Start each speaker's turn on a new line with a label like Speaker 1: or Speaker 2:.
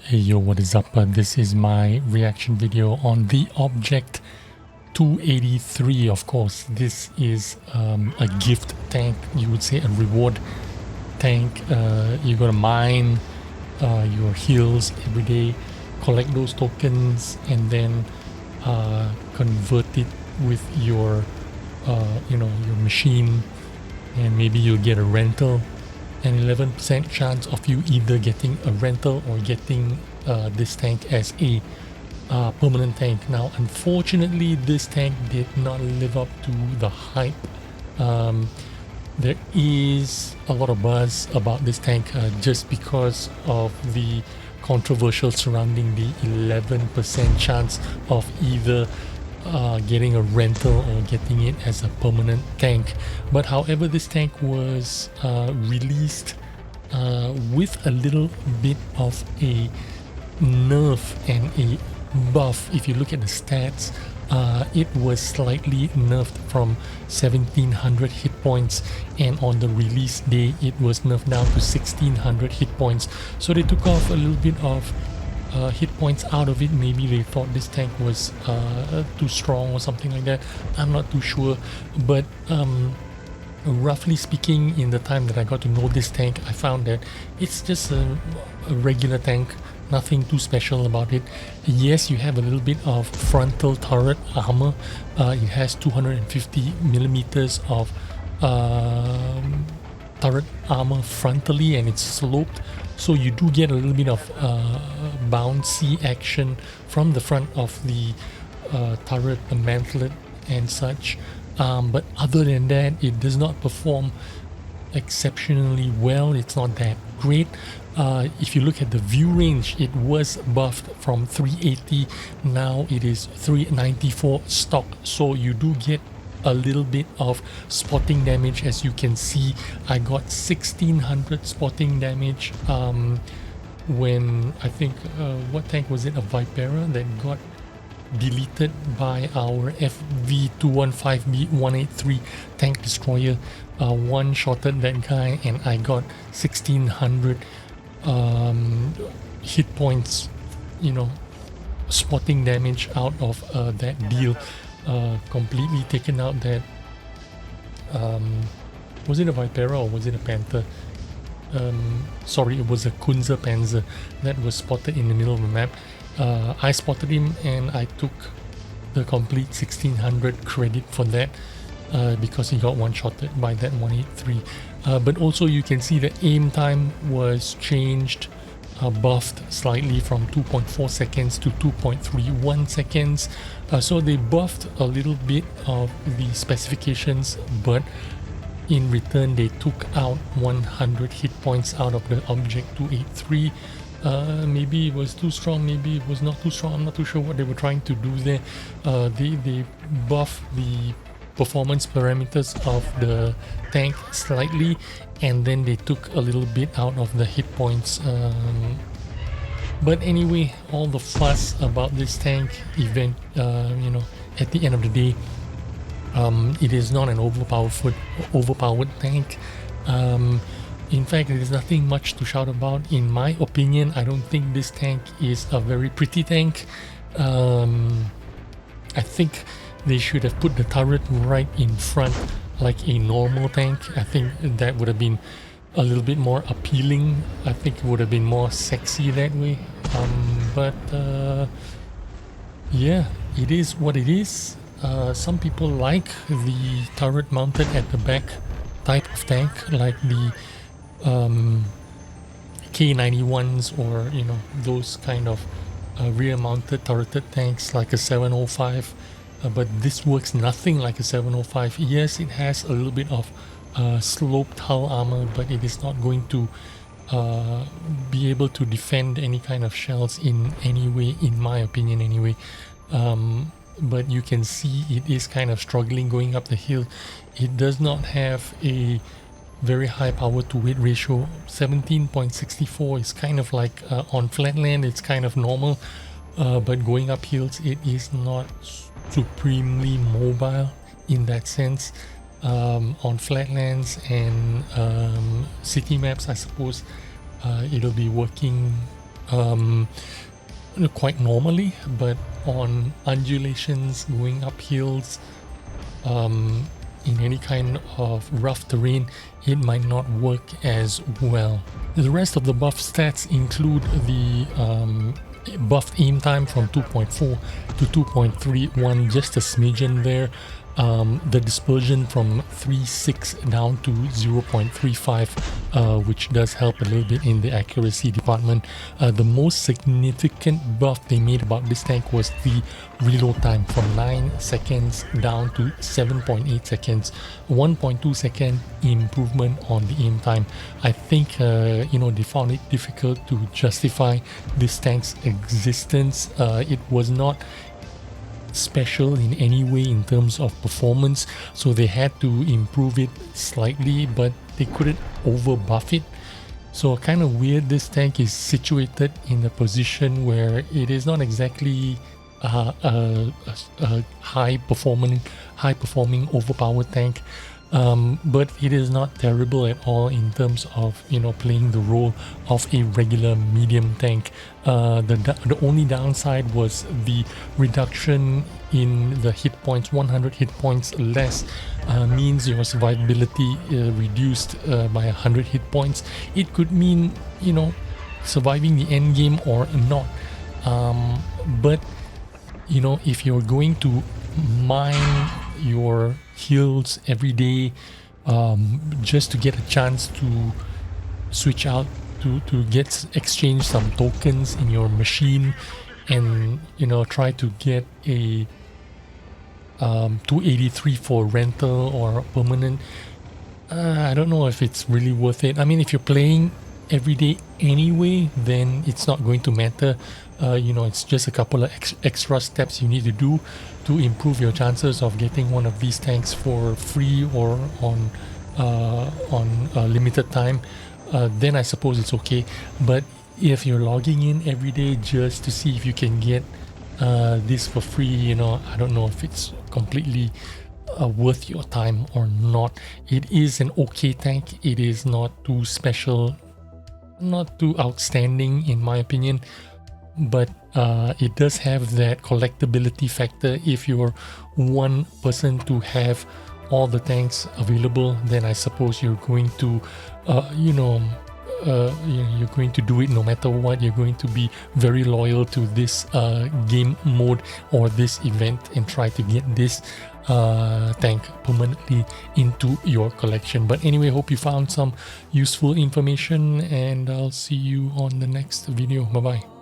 Speaker 1: Hey yo, what is up? This is my reaction video on the Object 283. Of course, this is a gift tank, you would say a reward tank. You gotta mine your hills every day, collect those tokens, and then convert it with your your machine, and maybe you'll get a rental. An 11% chance of you either getting a rental or getting this tank as a permanent tank. Now, unfortunately, this tank did not live up to the hype. There is a lot of buzz about this tank just because of the controversial surrounding the 11% chance of either getting a rental or getting it as a permanent tank. But however, this tank was released with a little bit of a nerf and a buff. If you look at the stats, it was slightly nerfed from 1700 hit points, and on the release day it was nerfed down to 1600 hit points. So they took off a little bit of hit points out of it. Maybe they thought this tank was too strong or something like that. I'm not too sure, but roughly speaking, in the time that I got to know this tank, I found that it's just a regular tank, nothing too special about it. Yes, you have a little bit of frontal turret armor. It has 250 millimeters of turret armor frontally, and it's sloped, so you do get a little bit of bouncy action from the front of the turret, the mantlet and such, but other than that, it does not perform exceptionally well. It's not that great. If you look at the view range, it was buffed from 380, now it is 394 stock, so you do get a little bit of spotting damage. As you can see, I got 1600 spotting damage when I think what tank was it, a Vipera, that got deleted by our FV215B183 tank destroyer. One-shotted that guy and I got 1600 hit points, spotting damage out of that deal. Completely taken out that was it a Vipera or was it a Panther? Sorry, it was a Kunzer Panzer that was spotted in the middle of the map. I spotted him and I took the complete 1600 credit for that because he got one-shotted by that 183. But also you can see the aim time was changed, buffed slightly from 2.4 seconds to 2.31 seconds. So they buffed a little bit of the specifications, but in return they took out 100 hit points out of the Object 283. Maybe it was too strong, maybe it was not too strong. I'm not too sure what they were trying to do there. They buffed the performance parameters of the tank slightly, and then they took a little bit out of the hit points. But anyway, all the fuss about this tank event, at the end of the day, it is not an overpowered tank. In fact, there is nothing much to shout about. In my opinion, I don't think this tank is a very pretty tank. I think they should have put the turret right in front like a normal tank. I think that would have been a little bit more appealing. I think it would have been more sexy that way. But yeah, it is what it is. Some people like the turret mounted at the back type of tank, like the K91s, or those kind of rear mounted turreted tanks like a 705. But this works nothing like a 705. Yes, it has a little bit of sloped hull armor, but it is not going to be able to defend any kind of shells in any way, in my opinion anyway. But you can see it is kind of struggling going up the hill. It does not have a very high power to weight ratio. 17.64 is kind of like on flatland it's kind of normal, but going up hills it is not supremely mobile in that sense. On flatlands and city maps, I suppose it'll be working quite normally, but on undulations, going up hills, in any kind of rough terrain, it might not work as well. The rest of the buff stats include the buffed aim time from 2.4 to 2.31, just a smidgen there. The dispersion from 3.6 down to 0.35, which does help a little bit in the accuracy department. The most significant buff they made about this tank was the reload time from 9 seconds down to 7.8 seconds, 1.2 second improvement on the aim time. I think they found it difficult to justify this tank's existence. It was not special in any way in terms of performance, so they had to improve it slightly, but they couldn't over buff it. So kind of weird, this tank is situated in a position where it is not exactly a high performing overpowered tank, but it is not terrible at all in terms of playing the role of a regular medium tank. The only downside was the reduction in the hit points. 100 hit points less means your survivability reduced by 100 hit points. It could mean surviving the end game or not, but if you're going to mine your hills every day just to get a chance to switch out to exchange some tokens in your machine, and try to get a 283 for rental or permanent, I don't know if it's really worth it. I mean, if you're playing every day anyway, then it's not going to matter. It's just a couple of extra steps you need to do to improve your chances of getting one of these tanks for free or on limited time. Then I suppose it's okay. But if you're logging in every day just to see if you can get this for free, I don't know if it's completely worth your time or not. It is an okay tank. It is not too special, not too outstanding in my opinion, but it does have that collectability factor. If you're one person to have all the tanks available, then I suppose you're going to you're going to do it no matter what. You're going to be very loyal to this game mode or this event and try to get this tank permanently into your collection. But anyway, hope you found some useful information, and I'll see you on the next video. Bye bye.